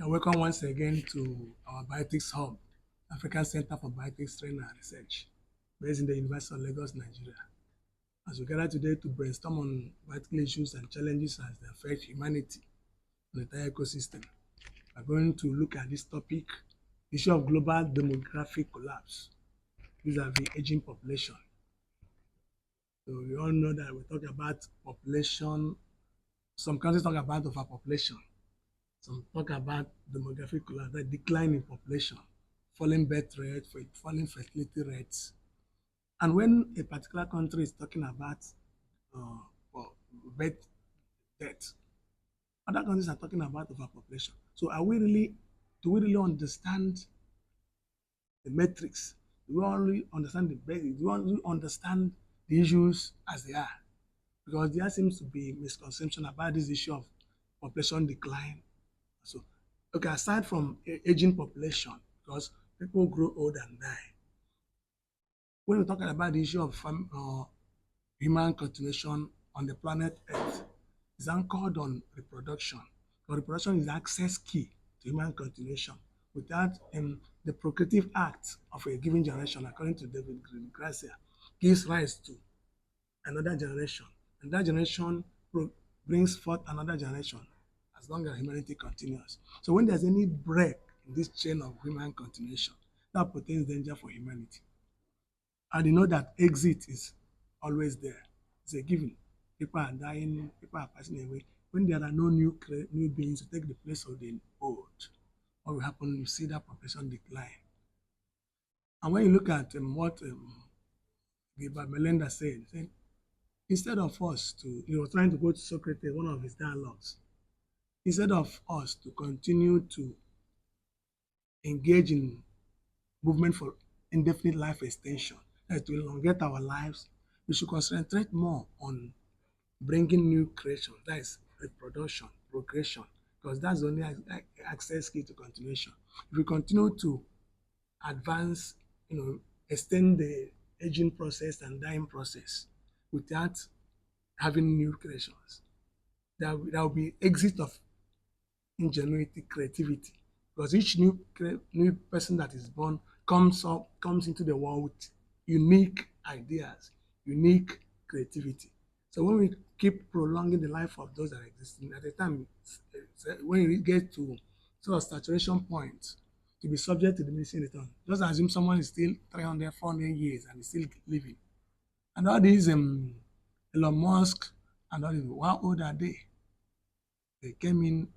You're welcome once again to our Biotics Hub, African Center for Biotics Training and Research, based in the University of Lagos, Nigeria. As we gather today to brainstorm on vital issues and challenges as they affect humanity and the entire ecosystem, we're going to look at this topic, the issue of global demographic collapse vis-a-vis aging population. So we all know that we talk about population. Some countries talk about overpopulation. Some talk about demographic collapse, the decline in population, falling birth rate, falling fertility rates. And when a particular country is talking about uh, well, birth death, other countries are talking about overpopulation. So do we really understand the metrics? Do we only understand the basics? Do we only understand the issues as they are? Because there seems to be misconception about this issue of population decline. So, okay, aside from aging population, because people grow old and die, when we're talking about the issue of human continuation on the planet Earth, it's anchored on reproduction. Because reproduction is the access key to human continuation. Without the procreative act of a given generation, according to David Gracia, gives rise to another generation, and that generation brings forth another generation as long as humanity continues. So when there's any break in this chain of human continuation, that portends danger for humanity. And you know that exit is always there. It's a given. People are dying, people are passing away. When there are no new beings to take the place of the old, what will happen? You see that population decline. And when you look at what Gilbert Melenda said, instead of us to, he was trying to go to Socrates, one of his dialogues, instead of us to continue to engage in movement for indefinite life extension, that will elongate our lives, we should concentrate more on bringing new creation, that is reproduction, procreation, because that's the only access key to continuation. If we continue to advance, extend the aging process and dying process without having new creations, there will be exit of ingenuity, creativity, because each new person that is born comes into the world with unique ideas, unique creativity. So when we keep prolonging the life of those that are existing, at the time when we get to sort of saturation point, to be subject to diminishing return, just assume someone is still 300, 400 years and is still living. And all these Elon Musk and all these, how old are they? They came in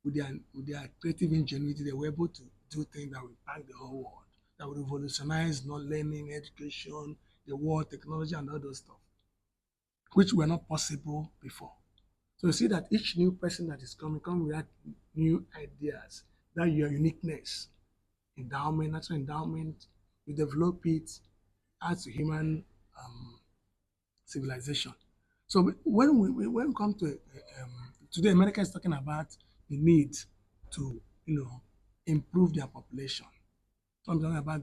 with their creative ingenuity. They were able to do things that will impact the whole world, that will revolutionize not learning, education, the world, technology, and all those stuff, which were not possible before. So you see that each new person that is coming comes with that new ideas, that your uniqueness, endowment, natural endowment, you develop it as a human civilization. So when we come to today, America is talking about the need to improve their population. So I'm talking about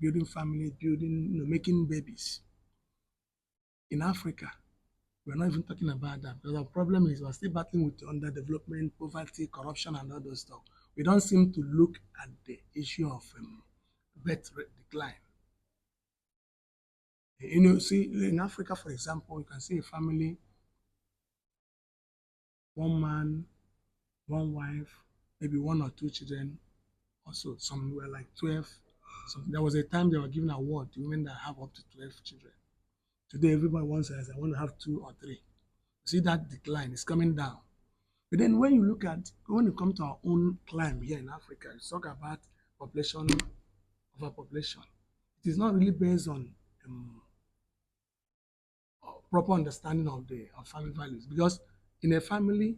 building families, building making babies. In Africa, we're not even talking about that because our problem is we're still battling with underdevelopment, poverty, corruption, and all those stuff. We don't seem to look at the issue of birth rate decline. See, in Africa, for example, you can see a family, one man, one wife, maybe one or two children. Also, some were like 12. So there was a time they were giving award to women that have up to 12 children. Today, everybody wants to say, I want to have two or three. See that decline is coming down. But then when you come to our own climb here in Africa, you talk about population, overpopulation. It is not really based on proper understanding of family values, because in a family, you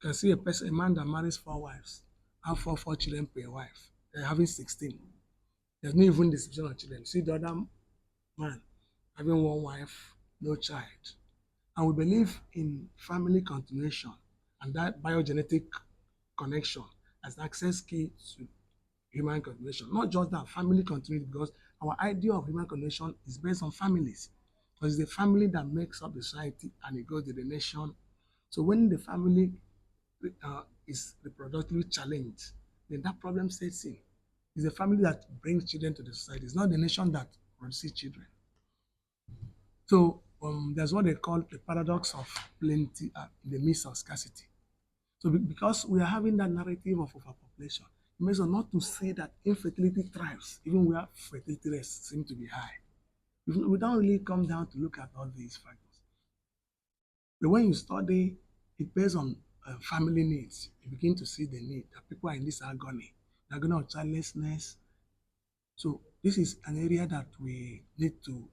can see a man that marries four wives, have four children per wife. They're having 16. There's no even distribution of children. See the other man having one wife, no child. And we believe in family continuation and that biogenetic connection as the access key to human continuation. Not just that, family continuity, because our idea of human continuation is based on families. Because it's the family that makes up the society and it goes to the nation. So when the family is reproductively challenged, then that problem sets in. It's the family that brings children to the society. It's not the nation that produces children. So there's what they call the paradox of plenty in the midst of scarcity. So because we are having that narrative of overpopulation, it makes us not to say that infertility thrives, even where fertility rates seem to be high. We don't really come down to look at all these factors. But when you study it based on family needs, you begin to see the need that people are in this agony. They're agony of childlessness. So this is an area that we need to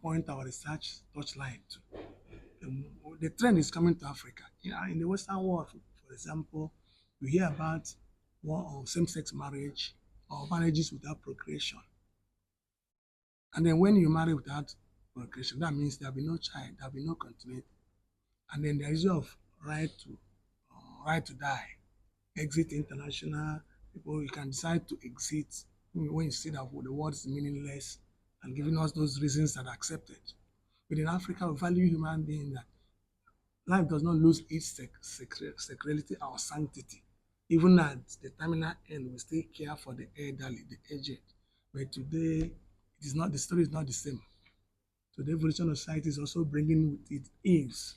point our research touchlight to. The trend is coming to Africa. In the Western world, for example, we hear about war of same-sex marriage or marriages without procreation. And then when you marry without procreation, that means there'll be no child, there'll be no continuity. And then the issue of right to die, exit international people. You can decide to exit when you see that the world is meaningless and giving us those reasons that are accepted. But in Africa, we value human being that life does not lose its sacrality or sanctity. Even at the terminal end, we still care for the elderly, the aged. But today, it is not. The story is not the same. So the evolution of society is also bringing with it ills.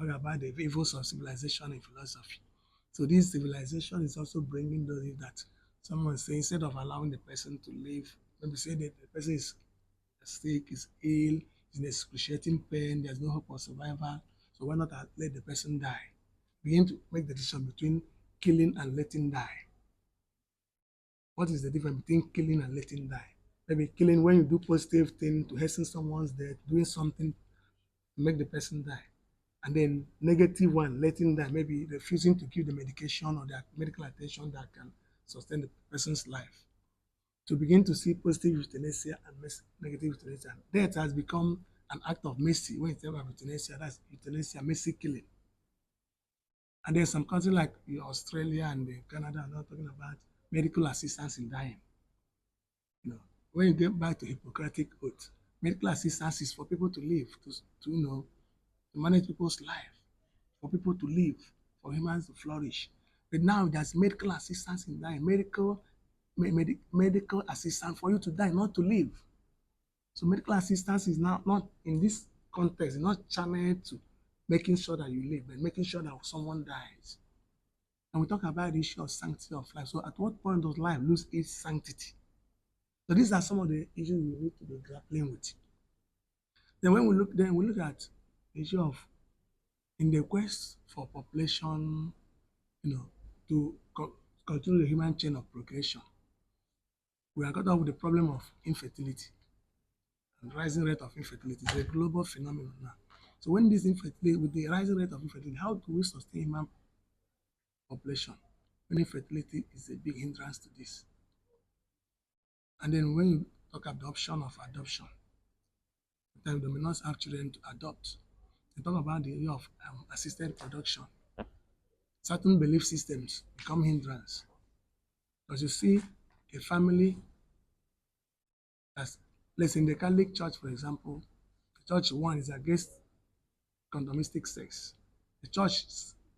Talk about the evils of civilization and philosophy. So this civilization is also bringing those that someone say instead of allowing the person to live, maybe say that the person is sick, is ill, is in excruciating pain, there's no hope of survival. So why not let the person die? Begin to make the decision between killing and letting die. What is the difference between killing and letting die? Maybe killing when you do positive thing to hasten someone's death, doing something to make the person die. And then negative one, letting die, maybe refusing to give the medication or the medical attention that can sustain the person's life. To begin to see positive euthanasia and negative euthanasia. Death has become an act of mercy. When you talk about euthanasia, that's euthanasia, mercy killing. And there's some countries like Australia and Canada are not talking about medical assistance in dying. When you get back to Hippocratic oath, medical assistance is for people to live, to manage people's life, for people to live, for humans to flourish. But now there's medical assistance in dying, medical assistance for you to die, not to live. So medical assistance is now not in this context, it's not channeled to making sure that you live, but making sure that someone dies. And we talk about the issue of sanctity of life. So at what point does life lose its sanctity? So these are some of the issues we need to be grappling with. Then we look at the issue of in the quest for population, to continue the human chain of procreation, we are caught up with the problem of infertility and rising rate of infertility. It's a global phenomenon now. So when this infertility, with the rising rate of infertility, how do we sustain human population when infertility is a big hindrance to this? And then when you talk about the option of adoption, sometimes they may not have children to adopt. They talk about the area of assisted reproduction. Certain belief systems become hindrance. Because you see a family that's, let's say in the Catholic Church, for example, the church one is against condomistic sex. The church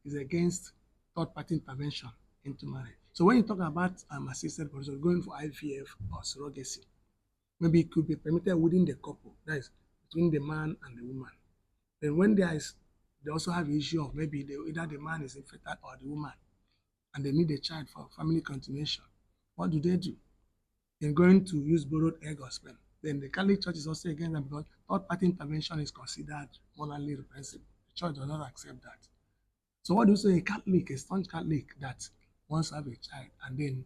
is against third-party intervention into marriage. So when you talk about assisted reproduction, going for IVF or surrogacy, maybe it could be permitted within the couple, that is between the man and the woman. Then when they also have the issue of maybe either the man is infertile or the woman, and they need a child for family continuation. What do? They're going to use borrowed egg or sperm. Then the Catholic Church is also against that because third-party intervention is considered morally reprehensible. The church does not accept that. So what do you say a Catholic, a staunch Catholic that wants to have a child and then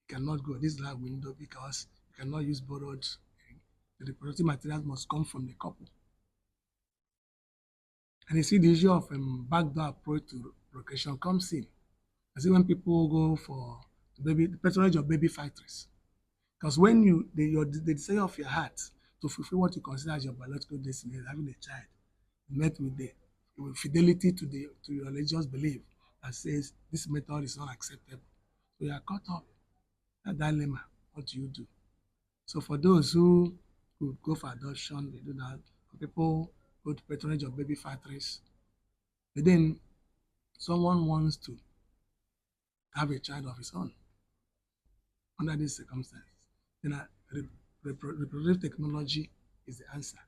cannot go this last window because you cannot use borrowed egg? The reproductive materials must come from the couple. And you see the issue of backdoor approach to procreation comes in. I see when people go for the patronage of baby factories. Because when the desire of your heart to fulfill what you consider as your biological destiny is having a child, met with the with fidelity to your religious belief that says this method is not acceptable. So you are caught up in that dilemma. What do you do? So for those who could go for adoption, they do that. For people who go to patronage of baby factories, but then someone wants to have a child of his own under these circumstances, then reproductive technology is the answer.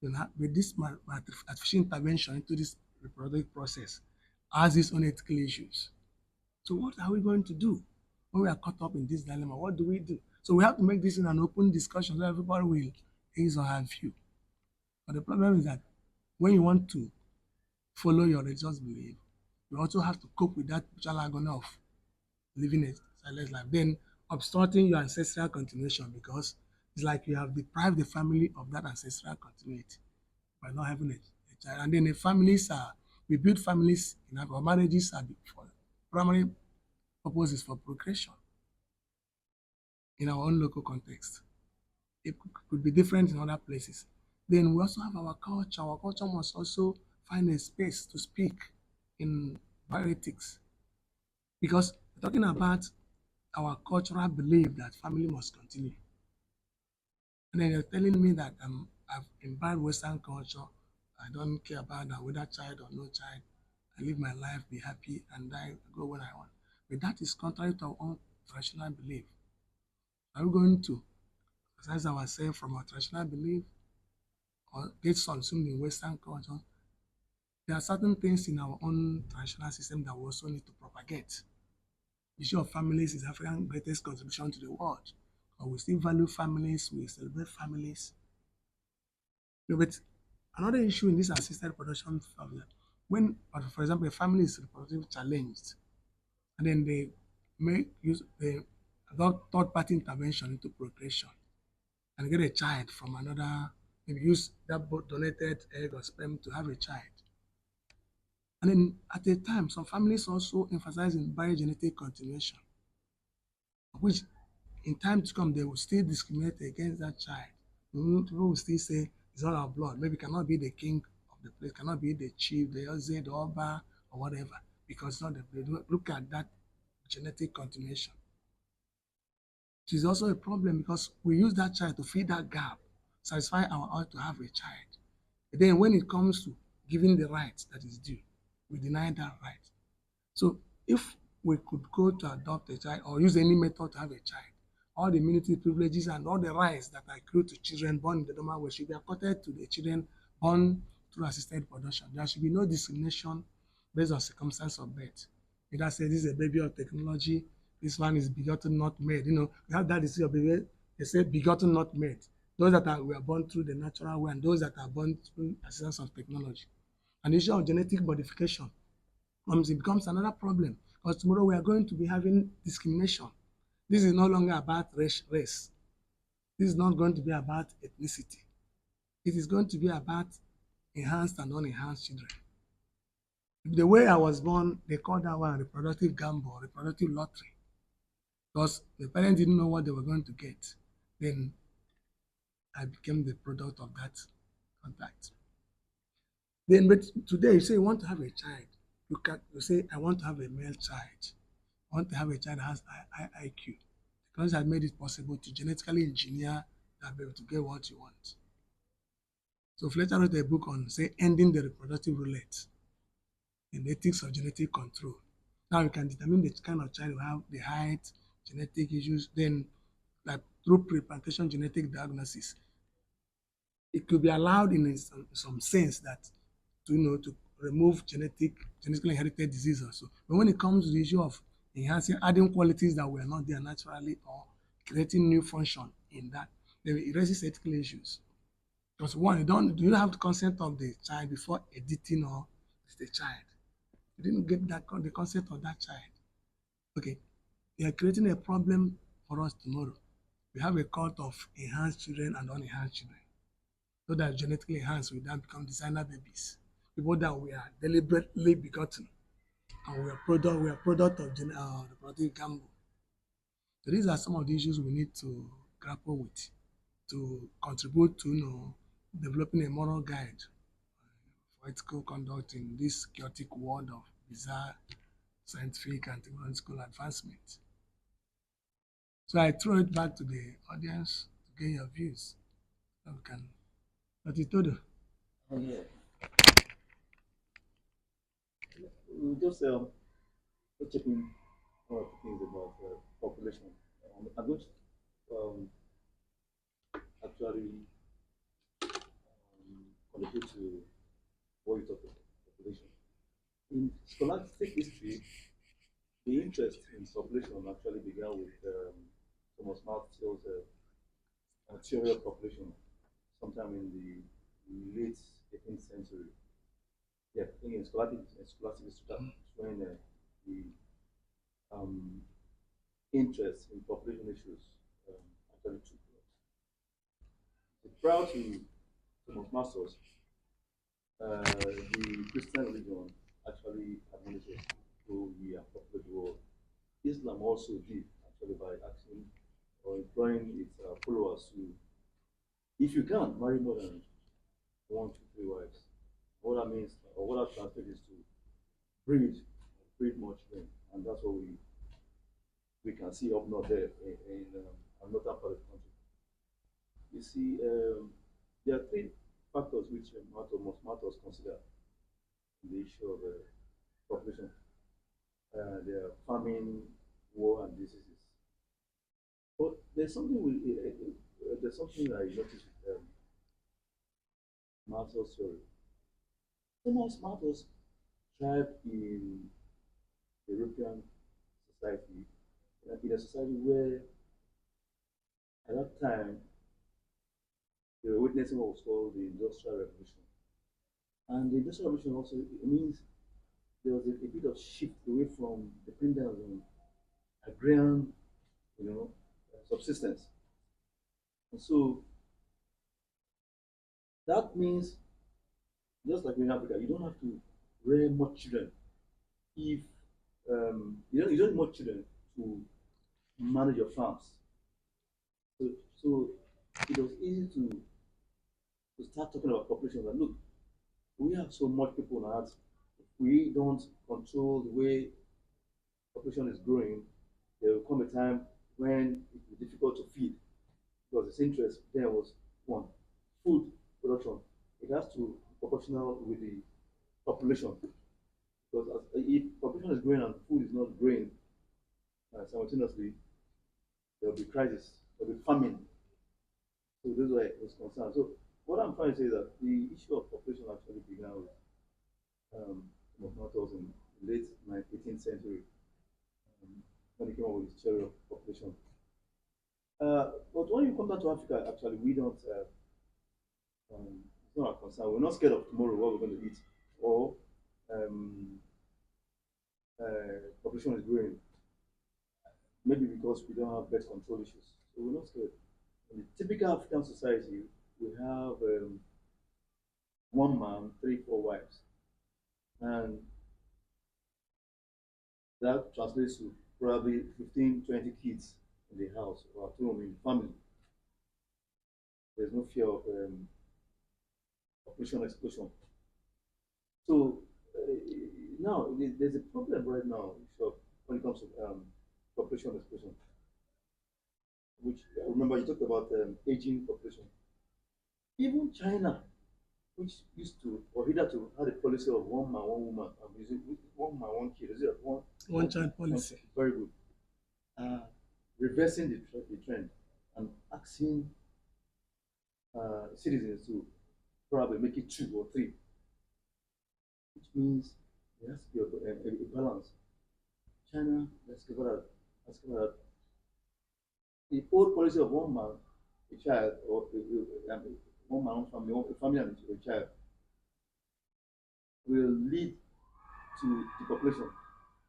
Then with this artificial intervention into this reproductive process has its own ethical issues. So what are we going to do when we are caught up in this dilemma? What do we do? So we have to make this in an open discussion so everybody will his or her view. But the problem is that when you want to follow your religious belief, you also have to cope with that spiritual agony of living a silent life, then obstructing your ancestral continuation because it's like you have deprived the family of that ancestral continuity by not having a child. And then the families are, we build families in our marriages are for primary purposes for procreation in our own local context. It could be different in other places. Then we also have our culture. Our culture must also find a space to speak in bioethics because we're talking about our cultural belief that family must continue. And then you're telling me that I've imbibed Western culture. I don't care about that, whether child or no child. I live my life, be happy, and die, go when I want. But that is contrary to our own traditional belief. Are we going to exercise ourselves from our traditional belief or get consumed in Western culture? There are certain things in our own traditional system that we also need to propagate. The issue of families is Africa's greatest contribution to the world. But we still value families, we celebrate families. But another issue in this assisted reproduction family, when, for example, a family is reproductively challenged, and then they adopt third party intervention into procreation and get a child from another, maybe use that donated egg or sperm to have a child. And then at a time, some families also emphasize in biogenetic continuation, which in time to come they will still discriminate against that child. People will still say it's not our blood. Maybe cannot be the king of the place, cannot be the chief, the Oze, the Oba, or whatever, because it's not the blood. Look at that genetic continuation. It is also a problem because we use that child to fill that gap, satisfy our urge to have a child. But then when it comes to giving the right that is due, we deny that right. So if we could go to adopt a child or use any method to have a child, all the immunity privileges and all the rights that are accrued to children born in the normal way should be accorded to the children born through assisted reproduction. There should be no discrimination based on circumstance of birth. You either say this is a baby of technology, this one is begotten not made. We have that disease of baby, they say begotten not made. Those that were born through the natural way and those that are born through assistance of technology. And the issue of genetic modification it becomes another problem because tomorrow we are going to be having discrimination. This is no longer about race. This is not going to be about ethnicity. It is going to be about enhanced and unenhanced children. The way I was born, they called that one reproductive gamble, reproductive lottery, because the parents didn't know what they were going to get. Then I became the product of that contact. Then, but today you say you want to have a child. You say I want to have a male child. I want to have a child that has high IQ. Technology has made it possible to genetically engineer that baby to get what you want. So Fletcher wrote a book on, say, ending the reproductive roulette in the ethics of genetic control. Now you can determine the kind of child you have, the height, genetic issues, then like through pre-plantation genetic diagnosis. It could be allowed in some sense that to remove genetically inherited diseases also. But when it comes to the issue of enhancing, adding qualities that were not there naturally or creating new function in that, then it raises ethical issues. Because one, you don't have the consent of the child before editing or the child. You didn't get the consent of that child. Okay, they are creating a problem for us tomorrow. We have a cult of enhanced children and unenhanced children. So that genetically enhanced will then become designer babies. People that we are deliberately begotten and we are product of reproductive gamble. So these are some of the issues we need to grapple with to contribute to developing a moral guide for ethical conduct in this chaotic world of bizarre scientific and technological advancement. So I throw it back to the audience to get your views. So we can. But it todo. Oh, yeah. just checking one of the things about population. I'm going to actually contribute to what you talk about population. In scholastic history, the interest in population actually began with Thomas Malthus's theory of population sometime in the late 18th century. Yeah, I think in scholastic history that's when the um, interest in population issues um, actually took place. So prior to Thomas Malthus, the Christian religion actually administered who we are popular the world. Islam also did actually by asking or employing its followers to, if you can, marry more than one to three wives. What that means, or what that translates is to breed, breed more children, and that's what we can see up north there in northern part of the country. You see, there are three factors which most matters consider in the issue of population. There are famine, war, and diseases. But there's something I noticed with Martha's story. Thomas Malthus thrived in European society, in a society where at that time they were witnessing what was called the Industrial Revolution. And the Industrial Revolution also it means there was a bit of shift away from dependence on agrarian, subsistence. And so that means just like in Africa, you don't have to rear much children if you don't need much children to manage your farms. So it was easy to start talking about population. That look, we have so much people on earth. If we don't control the way population is growing, there will come a time when it will be difficult to feed because its interest then was one, food production. It has to be proportional with the population because if population is growing and food is not growing simultaneously, there will be crisis, there will be famine. So this is why it was concerned. So what I'm trying to say is that the issue of population actually began with Malthus in the late 18th century when he came up with his theory of population. But when you come down to Africa, actually, we don't. It's not a concern. We're not scared of tomorrow what we're going to eat, or um, population is growing. Maybe because we don't have birth control issues, so we're not scared. In the typical African society, we have one man, three, four wives, and that translates to probably 15, 20 kids in the house or at home in the family. There's no fear of population explosion. So now there's a problem right now so when it comes to population explosion, which remember you talked about aging population. Even China, which used to or hitherto had a policy of one man, one woman, is it one man, one kid? Is it One child one policy. very good. Uh, Reversing the trend and asking citizens to probably make it two or three, which means there has to be a balance. China, let's give that. The old policy of one man, a child, or one man, one family, a family and a child will lead to depopulation,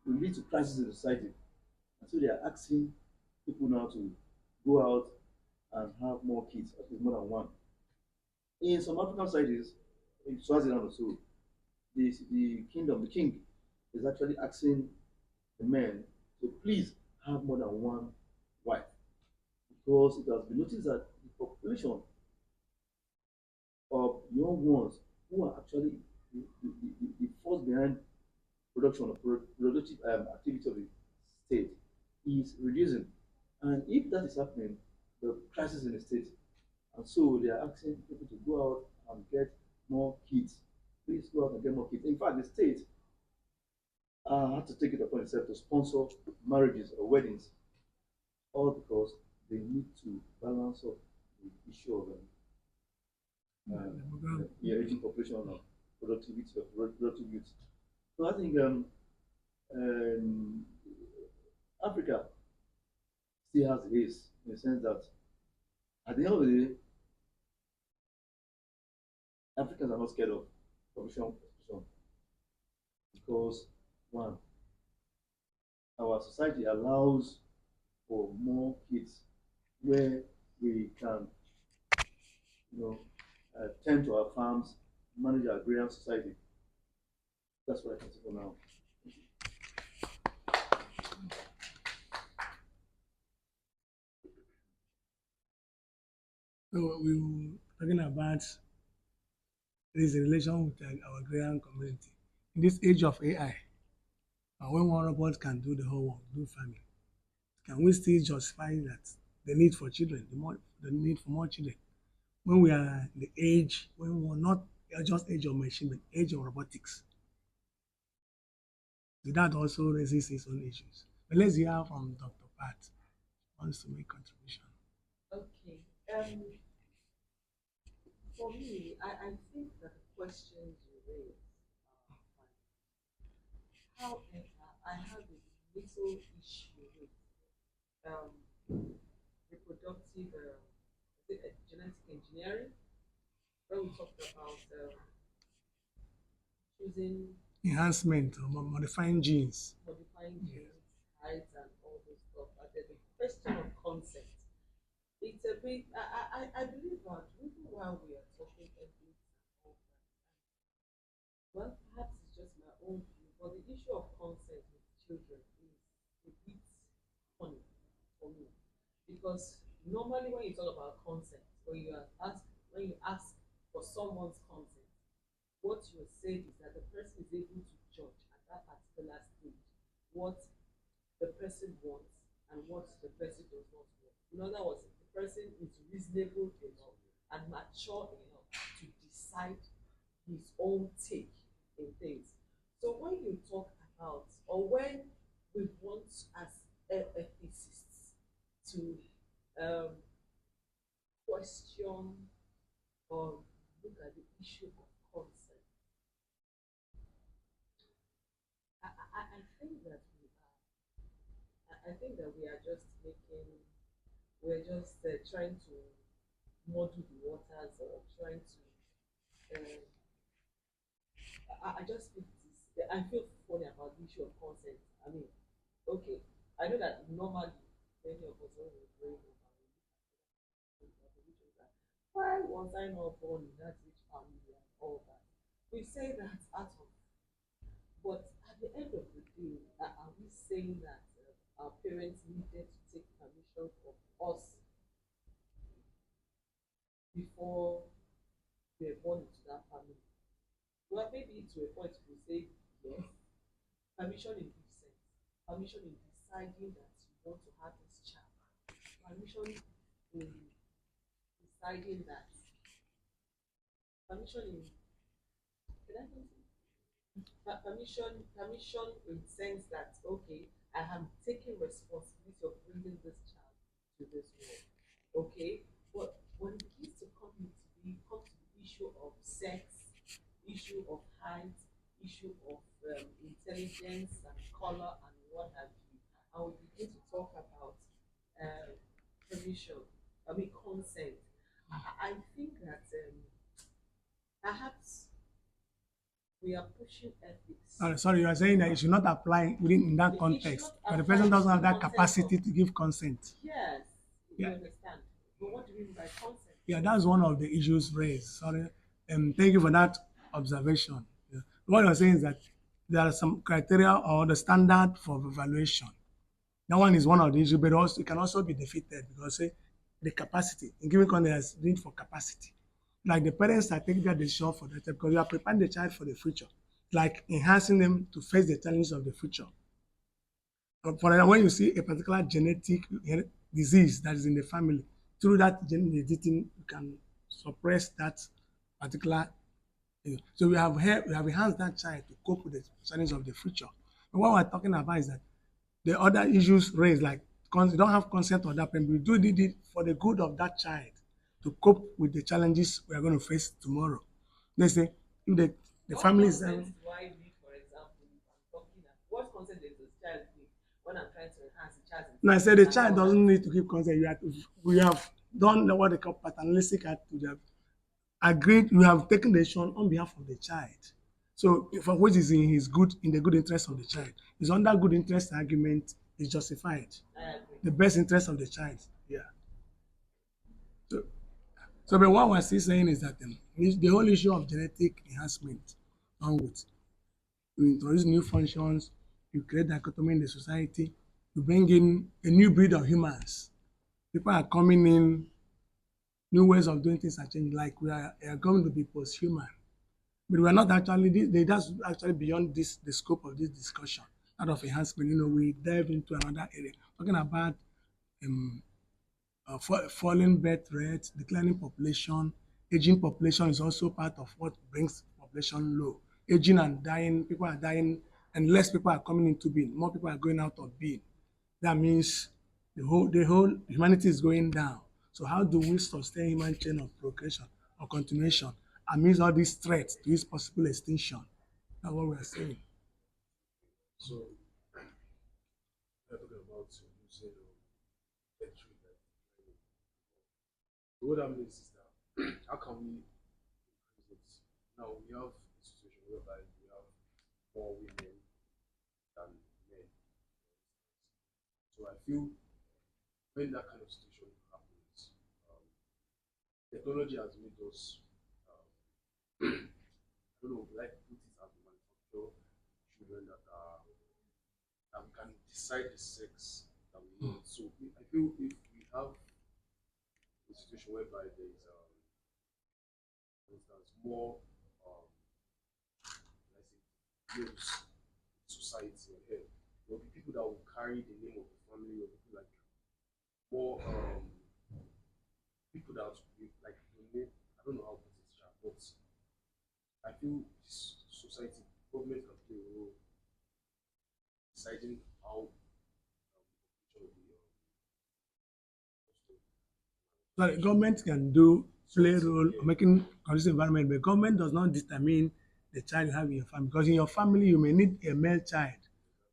will lead to crisis in society. And so they are asking people now to go out and have more kids, at least more than one. In some African societies, in Swaziland or so, the kingdom, the king, is actually asking the men to please have more than one wife because it has been noticed that the population of young ones who are actually the force behind production of productive activity of the state is reducing. And if that is happening, the crisis in the state. And so they are asking people to go out and get more kids. Please go out and get more kids. In fact, the state had to take it upon itself to sponsor marriages or weddings, all because they need to balance up the issue of yeah, aging population and productivity of productive youth. So I think um, Africa still has a haze in the sense that at the end of the day, Africans are not scared of population explosion because one, our society allows for more kids where we can, you know, tend to our farms, manage our agrarian society. That's what I can say for now. So we were talking about this relation with our agrarian community. In this age of AI, when one robot can do the whole work, do farming, can we still justify that the need for children, the need for more children, when we are in the age when we're not just age of machine, but age of robotics? So that also raises its own issues. But let's hear from Dr. Pat, who wants to make contribution. Okay. For me, I think that the questions you raise are fine. However, I have a little issue with um, reproductive is it, genetic engineering, when we talked about choosing Enhancement or modifying genes. modifying Yes. genes, height, and all those stuff. And then the question of consent. It's a bit. I believe that even while we are talking ethics and all that, well, perhaps it's just my own view, but the issue of consent with children is a bit funny for me because normally when you talk about consent, when you ask for someone's consent, what you say is that the person is able to judge at that particular stage what the person wants and what the person does not want. In other words, the person is reasonable enough and mature enough to decide his own take in things. So when you talk about, or when we want as ethicists to um, question or look at the issue of consent, I think that I think that we are just making, we're just trying to muddy the waters or trying to. I just feel this. I feel funny about the issue of consent. I mean, okay, I know that normally many of us when we're growing up and we look at why was I not born in that rich family and all that. We say that out of, but at the end of the day, are we saying that our parents needed to take permission from us before we were born into that family? Well, maybe to a point we say yes, permission in this sense, permission in deciding that you want to have this child, permission in deciding that, permission in, can I continue? Permission in sense that okay, I am taking responsibility of bringing this child to this world. Okay, but when it begins to come to the issue of sex, issue of height, issue of intelligence and color and what have you, and we begin to talk about uh, permission, I mean consent. I think that perhaps we are pushing ethics. Sorry, you are saying that it should not apply within in that It should context, not but the apply person doesn't in have the that context of capacity to give consent. yes, you Yeah, understand. But what do you mean by consent? yeah, that's one of the issues raised. Sorry, thank you for that observation. Yeah. What you're saying is that there are some criteria or the standard for evaluation. That one is one of the issues, but also it can also be defeated because say the capacity in giving context need for capacity. Like the parents are taking that decision for that because you are preparing the child for the future, like enhancing them to face the challenges of the future. For example, when you see a particular genetic disease that is in the family, through that genetic editing, you can suppress that particular. So we have enhanced that child to cope with the challenges of the future. But what we're talking about is that the other issues raised, like you don't have consent of that parent, we do need it for the good of that child to cope with the challenges we are going to face tomorrow. Let's say if the What family is consent do I need, for example, if I'm talking about what consent does the child need when I'm trying to enhance the child's no, I said the intelligence and child all that? doesn't need to give consent. We have done what they call paternalistic attitude. We have agreed, we have taken the decision on behalf of the child. So for which is in the good interest of the child. Is under good interest argument is justified. I agree. The best interest of the child. Yeah. So but what we're still saying is that the whole issue of genetic enhancement onwards, you introduce new functions, you create dichotomy in the society, you bring in a new breed of humans. People are coming in, new ways of doing things are changing. Like are going to be post-human, but we're not actually. That's actually beyond the scope of this discussion. Out of enhancement, we dive into another area talking about um, falling birth rate, declining population, aging population is also part of what brings population low. Aging and dying, people are dying, and less people are coming into being. More people are going out of being. That means the whole humanity is going down. So how do we sustain human chain of procreation or continuation amidst all these threats to its possible extinction? That's what we are saying. So we're talking about using electric. So what that means is that how can we increase it? Now we have a situation whereby we have more women than men. So I feel when that kind of situation happens, technology has made us, I don't know, like put it as we manufacture children that we can decide the sex that we want. So I feel if we have a situation whereby there is, for instance, more, let's say, males in society or here, there will be people that will carry the name of the family or people like more people that will like donate. I don't know how to put it, but I feel this society, government can play a role deciding how the will be. So the government can play a role of making conducive environment, but government does not determine the child you have in your family. Because in your family, you may need a male child.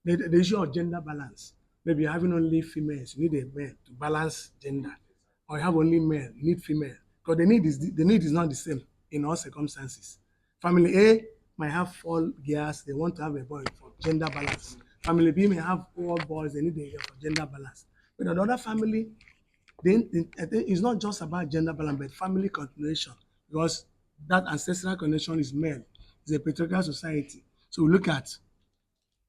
The issue of gender balance. Maybe you're having only females, you need a male to balance gender. Or you have only male, you need female. Because the need is not the same in all circumstances. Family A might have four girls, they want to have a boy for gender balance. Family B may have all boys, they need a girl for gender balance. But another family, then I think it's not just about gender balance, but family continuation, because that ancestral connection is male. It's a patriarchal society. So we look at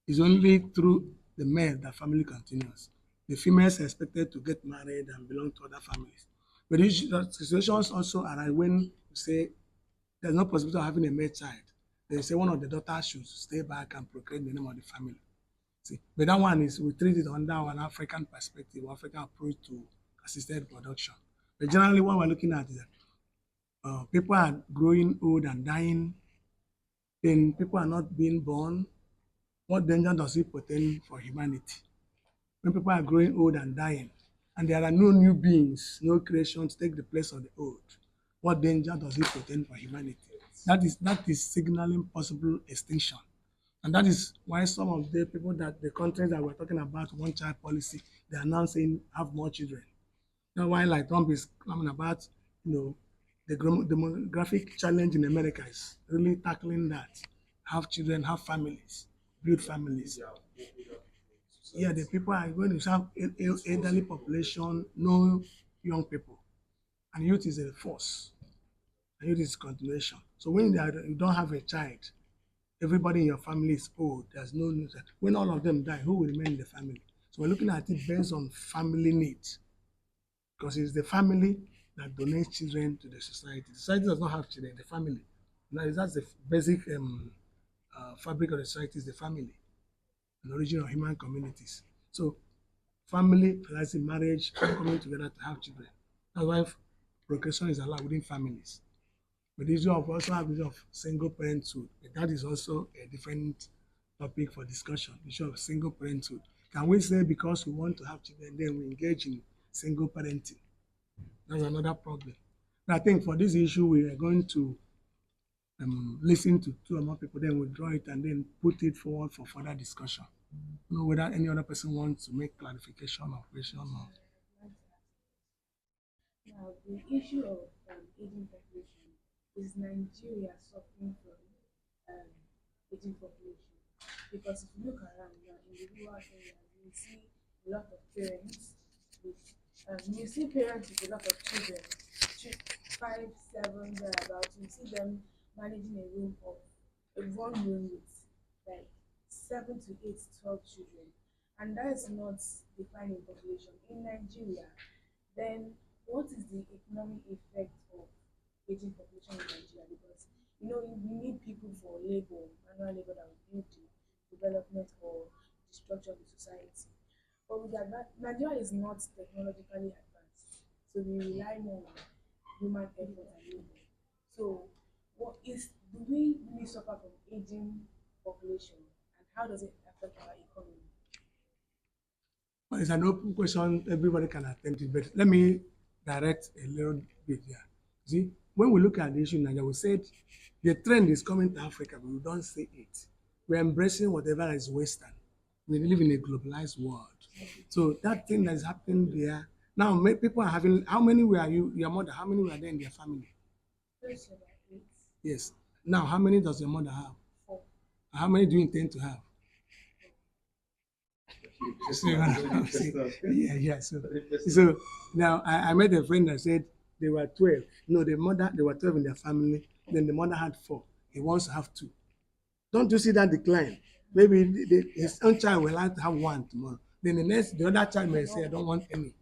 it's only through the male that family continues. The females are expected to get married and belong to other families. But these situations also arise when you say there's no possibility of having a male child. They say one of the daughters should stay back and procreate in the name of the family. See, but that one is we treat it under an African perspective, African approach to assisted production. But generally, what we're looking at is that people are growing old and dying, then people are not being born. What danger does it portend for humanity? When people are growing old and dying, and there are no new beings, no creation to take the place of the old, what danger does it portend for humanity? That is signaling possible extinction. And that is why some of the people that the countries that we're talking about one child policy, they are now saying have more children. That's why like Trump is coming about, the demographic challenge in America is really tackling that. Have children, have families, build families. Yeah, the people are going to have elderly population, no young people. And youth is a force. And youth is continuation. So when you don't have a child, everybody in your family is old. There's no news. When all of them die, who will remain in the family? So we're looking at it based on family needs. Because it's the family that donates children to the society. The society does not have children, the family. Now, that's the basic fabric of the society is the family, an origin of human communities. So family, let's say marriage, coming together to have children. That's why procreation is allowed within families. But the issue of also have the issue of single parenthood, but that is also a different topic for discussion, the issue of single parenthood. Can we say because we want to have children, then we engage in single parenting? That's another problem. But I think for this issue, we are going to listen to two or more people, then withdraw it and then put it forward for further discussion. You know, whether any other person wants to make clarification or question or Now, the issue of aging population is Nigeria suffering from um, aging population? Because if you look around now in the rural areas, you see a lot of parents with, you see parents with a lot of children, five, seven, thereabouts. You see them managing a room of a one room with like 7 to 8, 12 children, and that is not declining population in Nigeria. Then what is the economic effect of aging population in Nigeria? Because we need people for labor, manual labor that will build the development or the structure of the society. But with that, Nigeria is not technologically advanced, so we rely more on human effort and labor. So, what is do we really suffer from aging population, and how does it affect our economy? well, it's an open question, everybody can attempt it, but let me direct a little bit here. See, when we look at the issue in Nigeria, we said the trend is coming to Africa, but we don't see it. We're embracing whatever is Western. We live in a globalized world. So that thing that is happening there, now people are having, how many were you, your mother, how many were there in their family? Close to about 8, Yes. Now, how many does your mother have? 4. How many do you intend to have? So, yeah. So now I met a friend that said they were 12. No, they were 12 in their family. Then the mother had 4. He wants to have 2. Don't you see that decline? Maybe his own child will like to have 1 tomorrow. Then the other child may say, I don't want any. You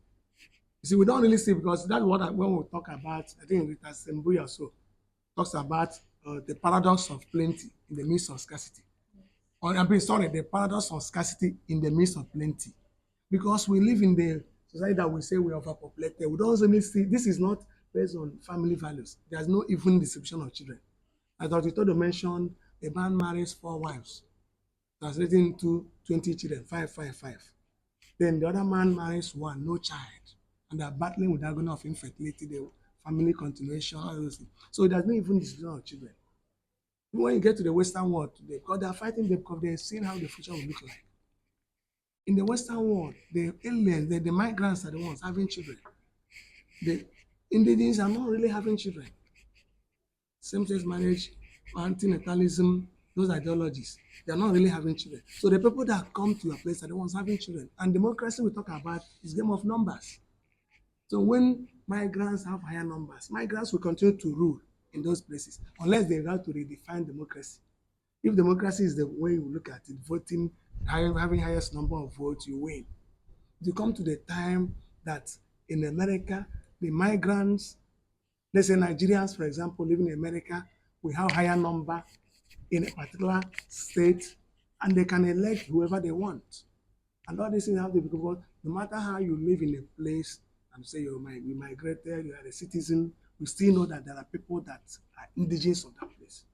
see, we don't really see because that's what when we talk about, I think Rita Sembuya also talks about the paradox of plenty in the midst of scarcity. Or I'm sorry, the paradox of scarcity in the midst of plenty. Because we live in the society that we say we are overpopulated. We don't really see this is not based on family values. There's no even distribution of children. As Dr. Todo mentioned, a man marries 4 wives, translating to 20 children, 5. Then the other man marries 1, no child. And they're battling with agony of infertility, the family continuation, all those things. So there's no even distribution of children. When you get to the Western world today, because they're fighting them because they're seeing how the future will look like. In the Western world, the aliens, the migrants are the ones having children. The indigenous are not really having children. Same-sex marriage, antinatalism, those ideologies, they are not really having children. So the people that come to your place are the ones having children. And democracy we talk about is game of numbers. So when migrants have higher numbers, migrants will continue to rule in those places unless they have to redefine democracy. If democracy is the way you look at it, voting, having highest number of votes, you win. You come to the time that in America, the migrants, let's say Nigerians, for example, living in America, we have higher number in a particular state, and they can elect whoever they want. And all these things have to be because no matter how you live in a place and say you migrated, you are a citizen, we still know that there are people that are indigenous of that place.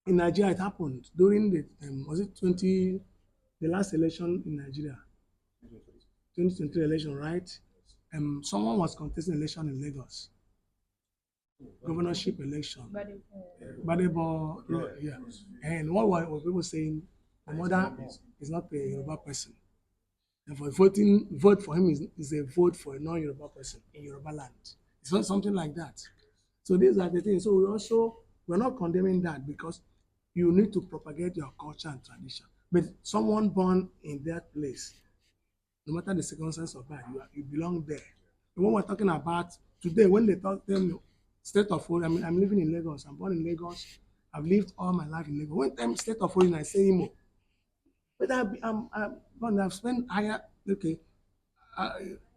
In Nigeria, it happened during the was it the last election in Nigeria, 2023 election, right? Someone was contesting election in Lagos, governorship election. But Badebo, yeah. And what were people saying? My mother is not a Yoruba person. And for vote for him is a vote for a non-Yoruba person in Yoruba land. It's not something like that. So these are the things. So we're not condemning that because you need to propagate your culture and tradition. But someone born in that place, no matter the circumstances of that, you belong there. And when we're talking about today, when they talk them state of origin, I mean, I'm living in Lagos. I'm born in Lagos. I've lived all my life in Lagos. When time state of origin, I say Imo. But I've spent higher uh,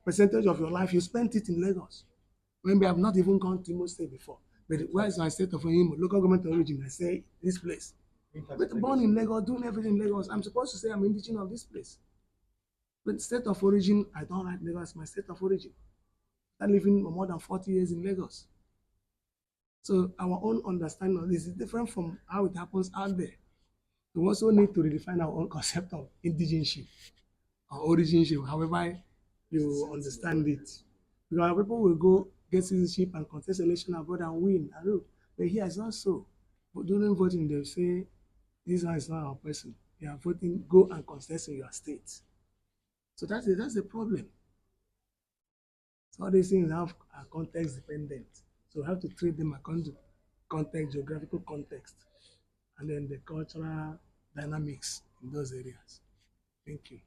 percentage of your life. You spent it in Lagos. Maybe I've not even gone to Imo State before. But where is my state of Imo? Local government origin. I say this place. But born in Lagos, doing everything in Lagos. I'm supposed to say I'm indigenous of this place. But state of origin, I don't write Lagos as my state of origin. I'm living for more than 40 years in Lagos. So our own understanding of this is different from how it happens out there. We also need to redefine our own concept of indigenship or originship, however you understand it. Because people will go get citizenship and contest election abroad and win. I know. But here it's not so. But during voting, they'll say, this one is not our person. You are voting, go and contest in your state. So that's the problem. So all these things are context dependent. So we have to treat them according to context, geographical context, and then the cultural dynamics in those areas. Thank you.